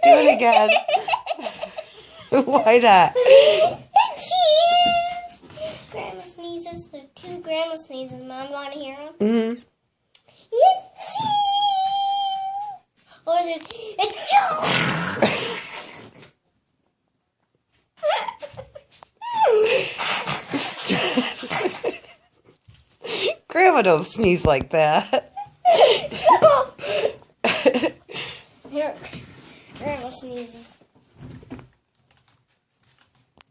Do it again. Why not? Grandma sneezes. There are 2 grandma sneezes. Mom, want to hear them? Mm-hmm. Or there's Grandma don't sneeze like that. Here, Grandma sneezes.